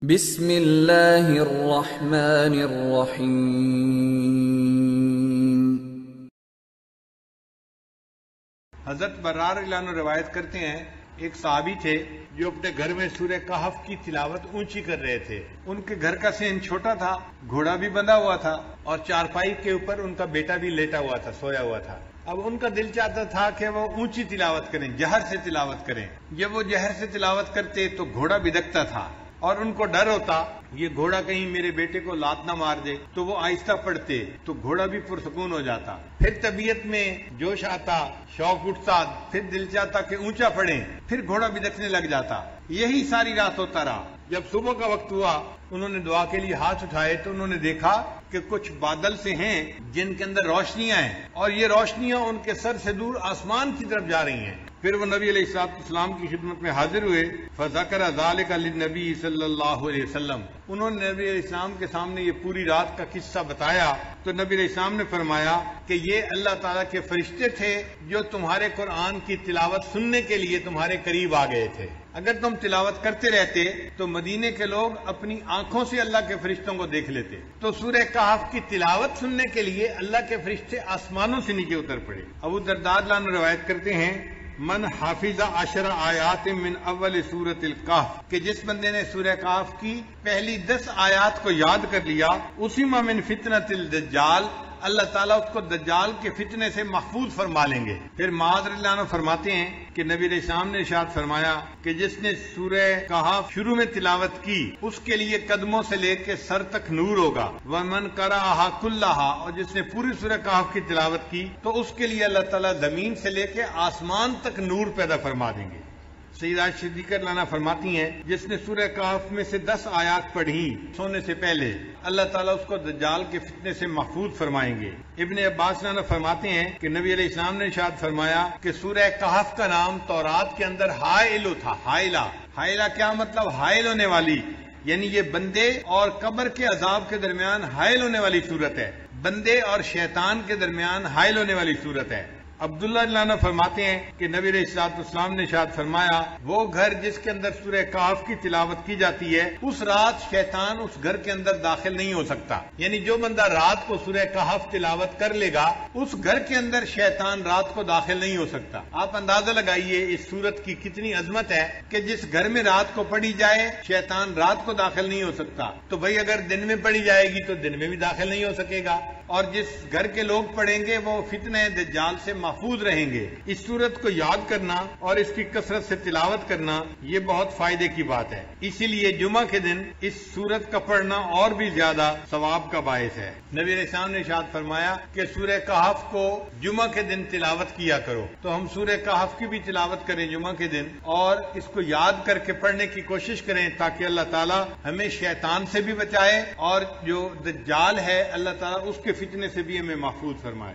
بسم اللہ الرحمن الرحیم۔ حضرت برار رضی اللہ عنہ روایت کرتے ہیں، ایک صحابی تھے جو اپنے گھر میں سورہ کہف کی تلاوت اونچی کر رہے تھے۔ ان کے گھر کا صحن چھوٹا تھا، گھوڑا بھی بندھا ہوا تھا اور چارپائی کے اوپر ان کا بیٹا بھی لیٹا ہوا تھا، سویا ہوا تھا۔ اب ان کا دل چاہتا تھا کہ وہ اونچی تلاوت کریں، جہر سے تلاوت کریں۔ جب وہ جہر سے تلاوت کرتے تو گھوڑا بدکتا تھا اور ان کو ڈر ہوتا یہ گھوڑا کہیں میرے بیٹے کو لات نہ مار دے، تو وہ آہستہ پڑھتے تو گھوڑا بھی پرسکون ہو جاتا۔ پھر طبیعت میں جوش آتا، شوق اٹھتا، پھر دل چاہتا کہ اونچا پڑھیں، پھر گھوڑا بدکنے لگ جاتا۔ یہی ساری رات ہوتا رہا۔ جب صبح کا وقت ہوا، انہوں نے دعا کے لیے ہاتھ اٹھائے تو انہوں نے دیکھا کہ کچھ بادل سے ہیں جن کے اندر روشنیاں ہیں، اور یہ روشنیاں ان کے سر سے دور آسمان کی طرف جا رہی ہیں۔ پھر وہ نبی علیہ السلام کی خدمت میں حاضر ہوئے، فذکر ذلک للنبی صلی اللہ علیہ وسلم۔ انہوں نے نبی علیہ السلام کے سامنے یہ پوری رات کا قصہ بتایا تو نبی علیہ السلام نے فرمایا کہ یہ اللہ تعالیٰ کے فرشتے تھے جو تمہارے قرآن کی تلاوت سننے کے لیے تمہارے قریب آ گئے تھے۔ اگر تم تلاوت کرتے رہتے تو مدینے کے لوگ اپنی آنکھوں سے اللہ کے فرشتوں کو دیکھ لیتے۔ تو سورہ کہف کی تلاوت سننے کے لیے اللہ کے فرشتے آسمانوں سے نیچے اتر پڑے۔ ابو درداء رضی اللہ عنہ روایت کرتے ہیں، من حافظ 10 آیات من اول سورۃ الکہف، کہ جس بندے نے سورہ کہف کی پہلی 10 آیات کو یاد کر لیا، اسما من فتنۃ الدجال، اللہ تعالیٰ اس کو دجال کے فتنے سے محفوظ فرما لیں گے۔ پھر معاذ رضی اللہ عنہ فرماتے ہیں کہ نبی علیہ السلام نے ارشاد فرمایا کہ جس نے سورہ کہف شروع میں تلاوت کی اس کے لیے قدموں سے لے کے سر تک نور ہوگا، ومن قرأہا کلہا، اور جس نے پوری سورہ کہف کی تلاوت کی تو اس کے لیے اللہ تعالیٰ زمین سے لے کے آسمان تک نور پیدا فرما دیں گے۔ سیدہ صدیقہ رضی اللہ عنہا فرماتی ہیں، جس نے سورہ کہف میں سے 10 آیات پڑھی سونے سے پہلے، اللہ تعالیٰ اس کو دجال کے فتنے سے محفوظ فرمائیں گے۔ ابن عباس رضی اللہ عنہ فرماتے ہیں کہ نبی علیہ السلام نے ارشاد فرمایا کہ سورہ کہف کا نام تورات کے اندر حائل تھا۔ حائلہ کیا مطلب؟ حائل ہونے والی، یعنی یہ بندے اور قبر کے عذاب کے درمیان حائل ہونے والی صورت ہے، بندے اور شیطان کے درمیان حائل ہونے والی صورت ہے۔ عبداللہ رضی اللہ عنہ فرماتے ہیں کہ نبی علیہ السلام نے ارشاد فرمایا، وہ گھر جس کے اندر سورہ کہف کی تلاوت کی جاتی ہے اس رات شیطان اس گھر کے اندر داخل نہیں ہو سکتا۔ یعنی جو بندہ رات کو سورہ کہف تلاوت کر لے گا اس گھر کے اندر شیطان رات کو داخل نہیں ہو سکتا۔ آپ اندازہ لگائیے اس سورت کی کتنی عظمت ہے کہ جس گھر میں رات کو پڑھی جائے شیطان رات کو داخل نہیں ہو سکتا، تو بھئی اگر دن میں پڑھی جائے گی تو دن میں بھی داخل نہیں ہو سکے گا، اور جس گھر کے لوگ پڑھیں گے وہ فتنہ دجال سے محفوظ رہیں گے۔ اس سورت کو یاد کرنا اور اس کی کثرت سے تلاوت کرنا یہ بہت فائدے کی بات ہے، اسی لیے جمعہ کے دن اس سورت کا پڑھنا اور بھی زیادہ ثواب کا باعث ہے۔ نبی علیہ السلام نے ارشاد فرمایا کہ سورہ کہف کو جمعہ کے دن تلاوت کیا کرو، تو ہم سورہ کہف کی بھی تلاوت کریں جمعہ کے دن اور اس کو یاد کر کے پڑھنے کی کوشش کریں تاکہ اللہ تعالیٰ ہمیں شیطان سے بھی بچائے اور جو دجال ہے اللہ تعالیٰ اس کے فتنے سے بھی ہمیں محفوظ فرمائے۔